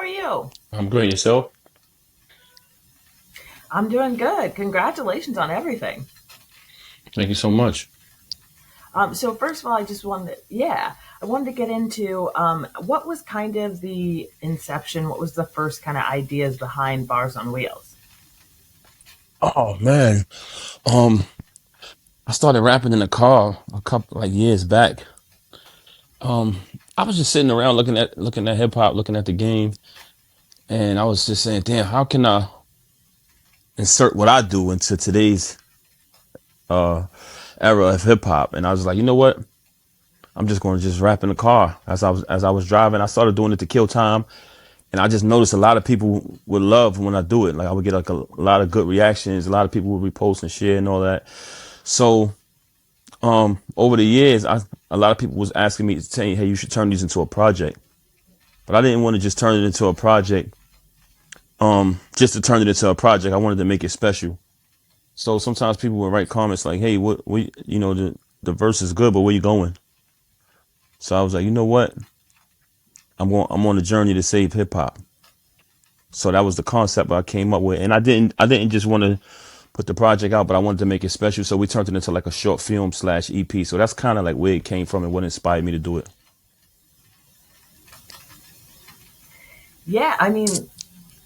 are you? I'm great. Yourself? I'm doing good. Congratulations on everything. Thank you so much. So first of all, I just wanted, I wanted to get into what was kind of the inception. What was the first kind of ideas behind Bars on Wheels? Oh man. Um, I started rapping in the car a couple like years back. Um, I was just sitting around looking at hip hop, looking at the game, and I was just saying, damn, how can I insert what I do into today's uh era of hip hop? And I was like, you know what? I'm just going to just rap in the car as I was driving. I started doing it to kill time, and I just noticed a lot of people would love when I do it. Like I would get like a lot of good reactions. A lot of people would repost and share and all that. So over the years, a lot of people was asking me, saying, "Hey, you should turn these into a project." But I didn't want to just turn it into a project, just to turn it into a project. I wanted to make it special. So sometimes people would write comments like, "Hey, the verse is good, but where you going?" So I was like, you know what? I'm on a journey to save hip hop. So that was the concept I came up with, and I didn't just want to put the project out, but I wanted to make it special. So we turned it into like a short film slash EP. So that's kind of like where it came from and what inspired me to do it. Yeah, I mean,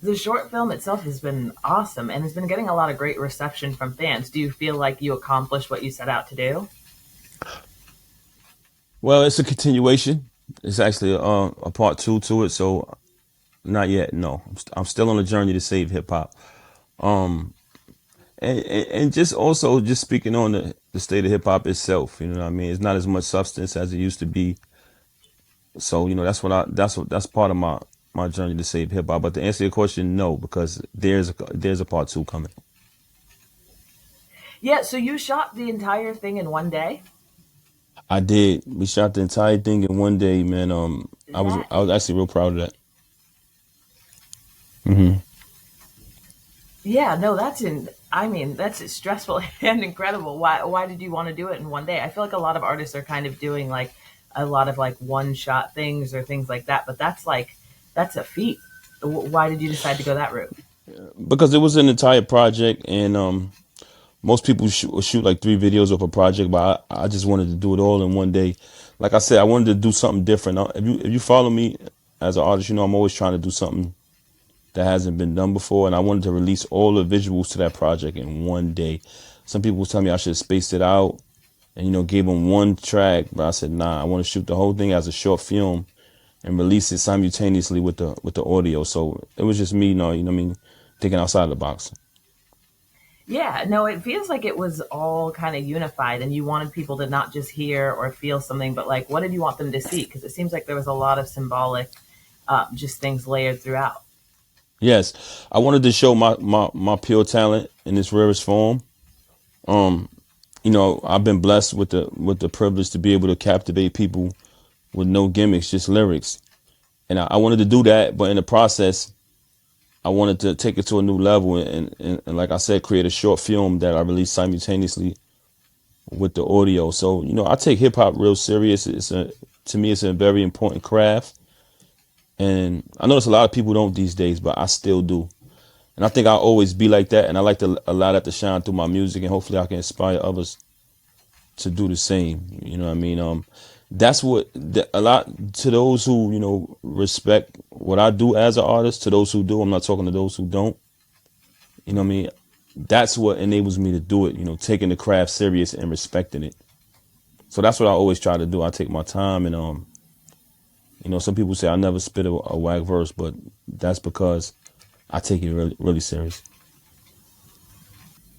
the short film itself has been awesome and has been getting a lot of great reception from fans. Do you feel like you accomplished what you set out to do? Well, it's a continuation. It's actually a part two to it. So not yet. No, I'm still on a journey to save hip hop. Um, and just also just speaking on the state of hip hop itself. You know what I mean? It's not as much substance as it used to be. So that's part of my journey to save hip hop. But to answer your question, no, because there's a part two coming. Yeah, so you shot the entire thing in one day? I did. We shot the entire thing in one day, man. I was That I was actually real proud of that. Hmm. Yeah, no, I mean, that's stressful and incredible. Why did you want to do it in one day? I feel like a lot of artists are kind of doing like a lot of like one shot things or things like that, but that's a feat. Why did you decide to go that route? Because it was an entire project, and most people shoot like three videos of a project, but I just wanted to do it all in one day. Like I said, I wanted to do something different. If you follow me as an artist, you know I'm always trying to do something that hasn't been done before, and I wanted to release all the visuals to that project in one day. Some people tell me I should have spaced it out and gave them one track, but I said nah. I want to shoot the whole thing as a short film and release it simultaneously with the audio. So it was just me, what I mean, thinking outside the box. Yeah, no, it feels like it was all kind of unified and you wanted people to not just hear or feel something, but like what did you want them to see? Because it seems like there was a lot of symbolic, just things layered throughout. Yes, I wanted to show my pure talent in its rarest form. Um, I've been blessed with the privilege to be able to captivate people with no gimmicks, just lyrics. And I wanted to do that, but in the process, I wanted to take it to a new level and like I said, create a short film that I release simultaneously with the audio. So, I take hip hop real serious. To me, it's a very important craft. And I notice a lot of people don't these days, but I still do. And I think I'll always be like that. And I like to allow that to shine through my music, and hopefully I can inspire others to do the same. You know what I mean? That's a lot to those who, respect what I do as an artist, to those who do, I'm not talking to those who don't, you know what I mean? That's what enables me to do it, taking the craft serious and respecting it. So that's what I always try to do. I take my time, and some people say I never spit a whack verse, but that's because I take it really, really serious.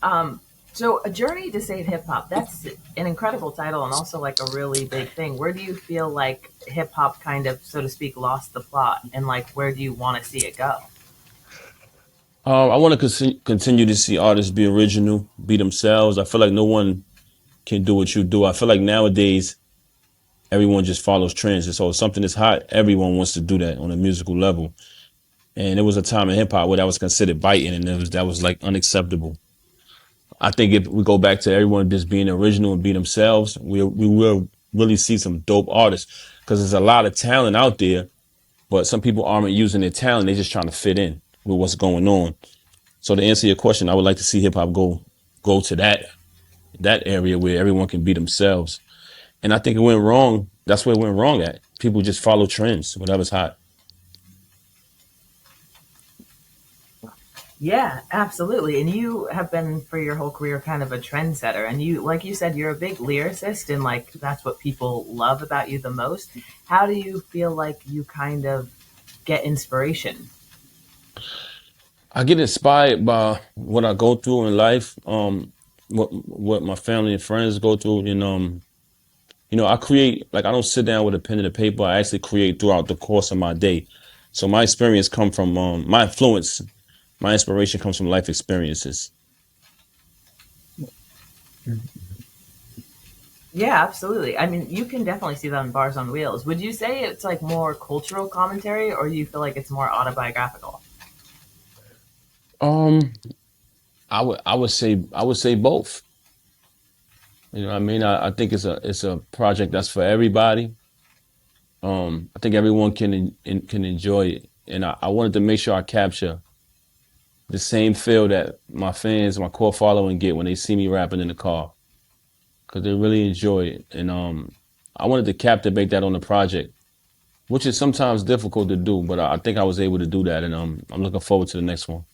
Um, so a journey to save hip hop, that's an incredible title and also like a really big thing. Where do you feel like hip hop kind of, so to speak, lost the plot and like where do you want to see it go? I want to continue to see artists be original, be themselves. I feel like no one can do what you do. I feel like nowadays everyone just follows trends. And so if something is hot, everyone wants to do that on a musical level. And there was a time in hip hop where that was considered biting, and that was like unacceptable. I think if we go back to everyone just being original and being themselves, we will really see some dope artists because there's a lot of talent out there, but some people aren't using their talent. They're just trying to fit in with what's going on. So to answer your question, I would like to see hip hop go to that area where everyone can be themselves. And I think it went wrong. That's where it went wrong at. People just follow trends, whatever's hot. Yeah, absolutely. And you have been for your whole career kind of a trendsetter. And you, like you said, you're a big lyricist, and like that's what people love about you the most. How do you feel like you kind of get inspiration? I get inspired by what I go through in life, what my family and friends go through, and I create like I don't sit down with a pen and a paper. I actually create throughout the course of my day. So my experience come from my influence, my inspiration comes from life experiences. Yeah, absolutely. I mean, you can definitely see that in Bars on Wheels. Would you say it's like more cultural commentary, or do you feel like it's more autobiographical? Um, I would say both. You know what I mean? I think it's a project that's for everybody. I think everyone can enjoy it, and I wanted to make sure I capture the same feel that my fans, my core following get when they see me rapping in the car, because they really enjoy it. And I wanted to captivate that on the project, which is sometimes difficult to do, but I think I was able to do that, and I'm looking forward to the next one.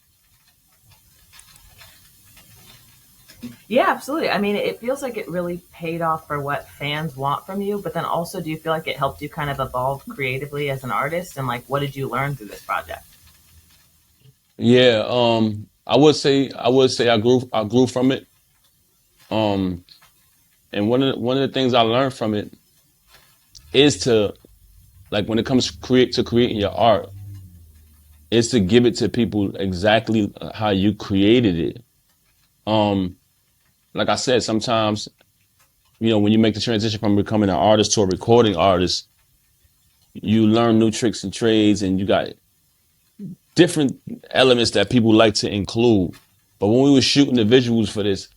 Yeah, absolutely. I mean, it feels like it really paid off for what fans want from you, but then also, do you feel like it helped you kind of evolve creatively as an artist? And like, what did you learn through this project? Yeah, I would say I grew from it. Um, and one of the things I learned from it is to like when it comes to creating your art, is to give it to people exactly how you created it. Um, like I said, sometimes when you make the transition from becoming an artist to a recording artist, you learn new tricks and trades, and you got different elements that people like to include. But when we were shooting the visuals for this,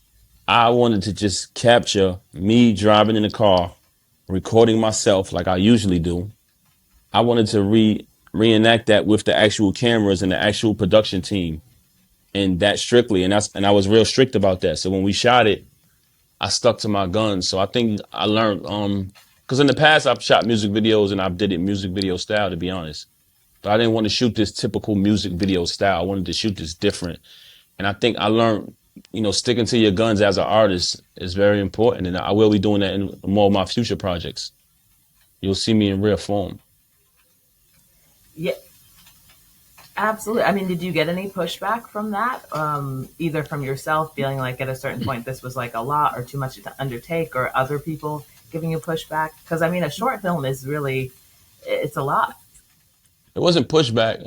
I wanted to just capture me driving in the car, recording myself like I usually do. I wanted to reenact that with the actual cameras and the actual production team, and that strictly. And I was real strict about that. So when we shot it, I stuck to my guns. So I think I learned because in the past I've shot music videos and I've did it music video style, to be honest. But I didn't want to shoot this typical music video style. I wanted to shoot this different. And I think I learned, sticking to your guns as an artist is very important. And I will be doing that in more of my future projects. You'll see me in real form. Yeah, absolutely. I mean, did you get any pushback from that? Either from yourself feeling like at a certain point this was like a lot or too much to undertake, or other people giving you pushback? Because I mean, a short film is really, it's a lot. It wasn't pushback.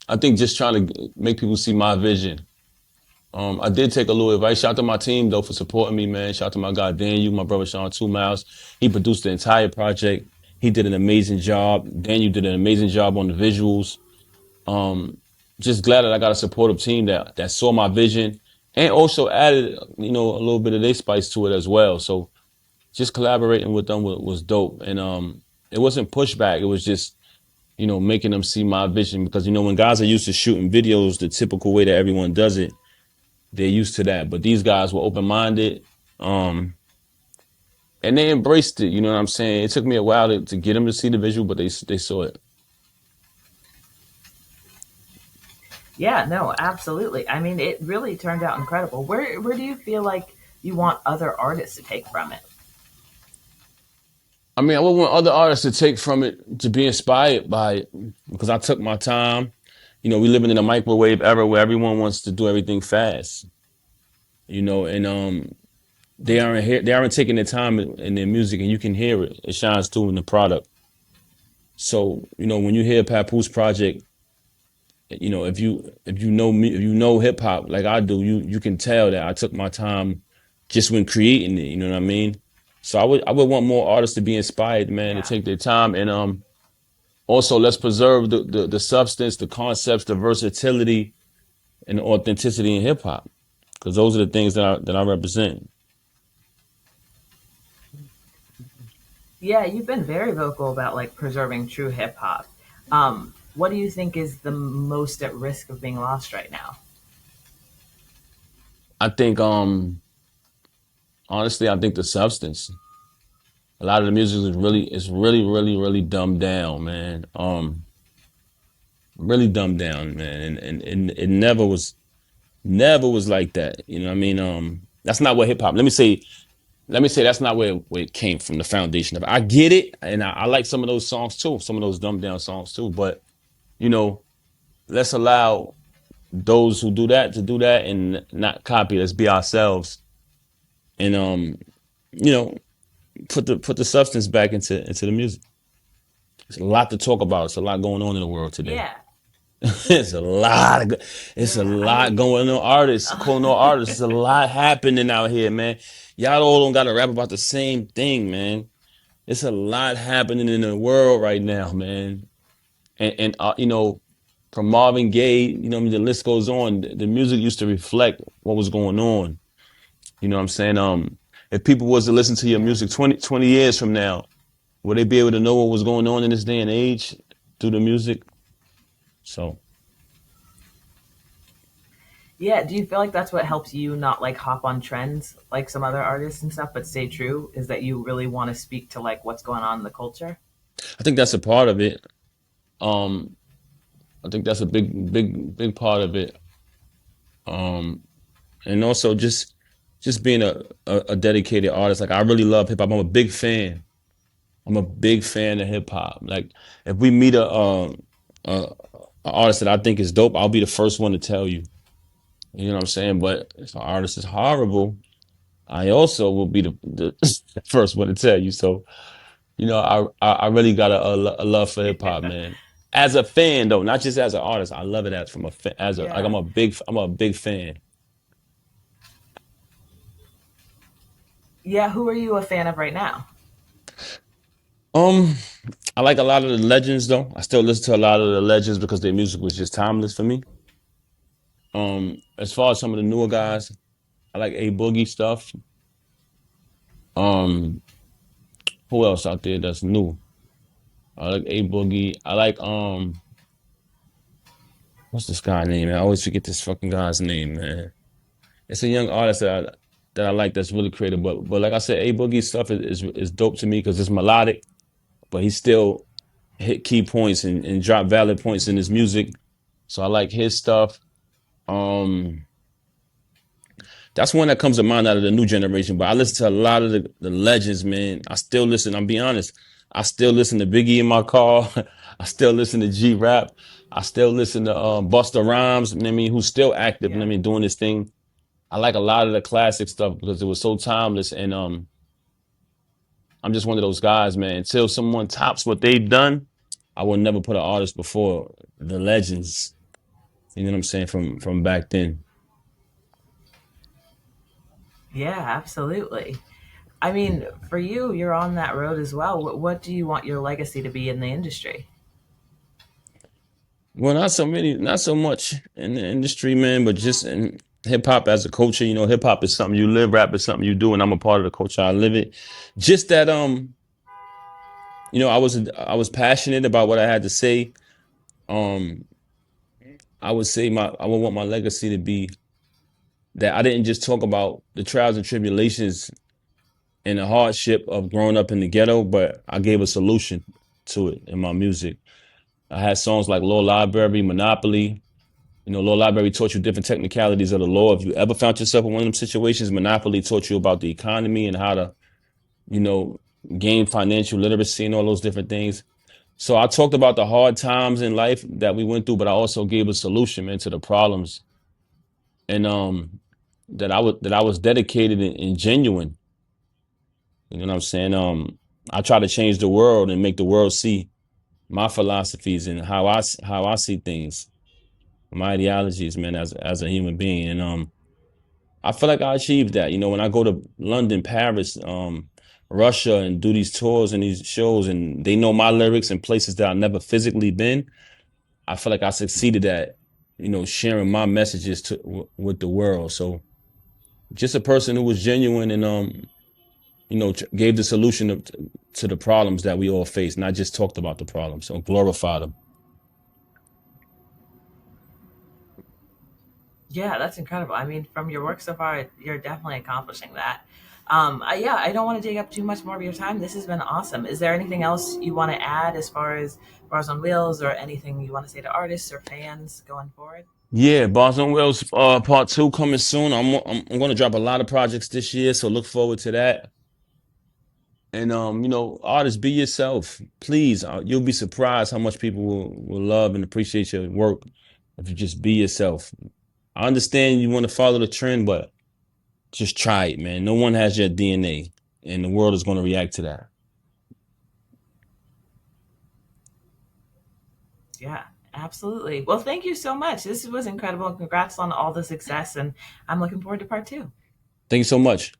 I think just trying to make people see my vision. I did take a little advice. Shout out to my team though for supporting me, man. Shout out to my guy Daniel, my brother Sean 2 Miles. He produced the entire project. He did an amazing job. Daniel did an amazing job on the visuals. Um, just glad that I got a supportive team that saw my vision and also added, a little bit of their spice to it as well. So just collaborating with them was dope. And it wasn't pushback. It was just, making them see my vision because, when guys are used to shooting videos the typical way that everyone does it, they're used to that. But these guys were open minded. And they embraced it. You know what I'm saying? It took me a while to get them to see the visual, but they saw it. Yeah, no, absolutely. I mean, it really turned out incredible. Where do you feel like you want other artists to take from it? I mean, I would want other artists to take from it to be inspired by it because I took my time. We living in a microwave era where everyone wants to do everything fast. And they aren't taking their time in their music, and you can hear it. It shines through in the product. So when you hear Papoose project, if you know me, if you know hip hop like I do, you can tell that I took my time just when creating it. You know what I mean? So I would want more artists to be inspired, man, to Yeah. take their time and also let's preserve the substance, the concepts, the versatility, and the authenticity in hip hop because those are the things that I represent. Yeah, you've been very vocal about like preserving true hip hop. What do you think is the most at risk of being lost right now? I think honestly, I think the substance. A lot of the music is really dumbed down, man. Really dumbed down, man. And it never was like that. You know what I mean? That's not what hip hop. Let me say that's not where it came from, the foundation of it. I get it, and I like some of those songs too, some of those dumbed down songs too. But you know, let's allow those who do that to do that and not copy. Let's be ourselves, and you know, put the substance back into the music. There's a lot to talk about. It's a lot going on in the world today. Yeah, it's a lot of, it's a yeah. I lot mean, going on. Artists, calling all artists. There's a lot happening out here, man. Y'all all don't got to rap about the same thing, man. It's a lot happening in the world right now, man. And from Marvin Gaye, I mean, the list goes on. The music used to reflect what was going on. You know what I'm saying? If people was to listen to your yeah, music 20 years from now, would they be able to know what was going on in this day and age through the music? So yeah. Do you feel like that's what helps you not like hop on trends like some other artists and stuff, but stay true? Is that you really want to speak to like what's going on in the culture? I think that's a part of it. Um, I think that's a big part of it. Um, and also just being a dedicated artist. Like I really love hip hop. I'm a big fan. I'm a big fan of hip hop. Like if we meet a artist that I think is dope, I'll be the first one to tell you. You know what I'm saying? But if an artist is horrible, I also will be the first one to tell you. So, I really got a love for hip hop, Yeah, man. As a fan though, not just as an artist. I love it as from a as a like yeah, I'm a big fan. yeah. Who are you a fan of right now? Um, I like a lot of the legends though. I still listen to a lot of the legends because their music was just timeless for me. As far as some of the newer guys, I like A Boogie stuff. Um, who else out there that's new? I like A Boogie. I like what's this guy name? Man? I always forget this fucking guy's name, man. It's a young artist that I like that's really creative. But like I said, A Boogie stuff is dope to me because it's melodic, but he still hit key points and drop valid points in his music. So I like his stuff. Um, That's one that comes to mind out of the new generation. But I listen to a lot of the legends, man. I still listen. I'll be honest. I still listen to Biggie in my car. I still listen to G Rap. I still listen to Busta Rhymes. I mean, who's still active. I Yeah, mean, doing this thing. I like a lot of the classic stuff because it was so timeless. And I'm just one of those guys, man. Until someone tops what they've done, I will never put an artist before the legends. You know what I'm saying? From back then. yeah, absolutely. I mean, for you, you're on that road as well. What do you want your legacy to be in the industry? Well, not so much in the industry, man, but just in hip hop as a culture. Hip hop is something you live, rap is something you do, and I'm a part of the culture. I live it. Just that, I was passionate about what I had to say. Um, I would want my legacy to be that I didn't just talk about the trials and tribulations and the hardship of growing up in the ghetto, but I gave a solution to it in my music. I had songs like Law Library, Monopoly. Law Library taught you different technicalities of the law. If you ever found yourself in one of them situations, Monopoly taught you about the economy and how to, you know, gain financial literacy and all those different things. So I talked about the hard times in life that we went through, but I also gave a solution, man, to the problems. And that I was dedicated and genuine. You know what I'm saying? I try to change the world and make the world see my philosophies and how I see things, my ideologies, man, as a human being. And I feel like I achieved that. When I go to London, Paris, Russia, and do these tours and these shows, and they know my lyrics in places that I've never physically been, I feel like I succeeded at, sharing my messages with the world. So just a person who was genuine and gave the solution to the problems that we all face, not just talked about the problems, so glorified them. Yeah, that's incredible. I mean, from your work so far, you're definitely accomplishing that. Yeah, I don't want to take up too much more of your time. This has been awesome. Is there anything else you want to add as far as Bars on Wheels, or anything you want to say to artists or fans going forward? Yeah, Bars on Wheels part two coming soon. I'm gonna drop a lot of projects this year, so look forward to that. And artists, be yourself, please. You'll be surprised how much people will love and appreciate your work if you just be yourself. I understand you want to follow the trend, but just try it, man. No one has your DNA, and the world is going to react to that. Yeah, absolutely. Well, thank you so much. This was incredible. Congrats on all the success, and I'm looking forward to part two. Thank you so much.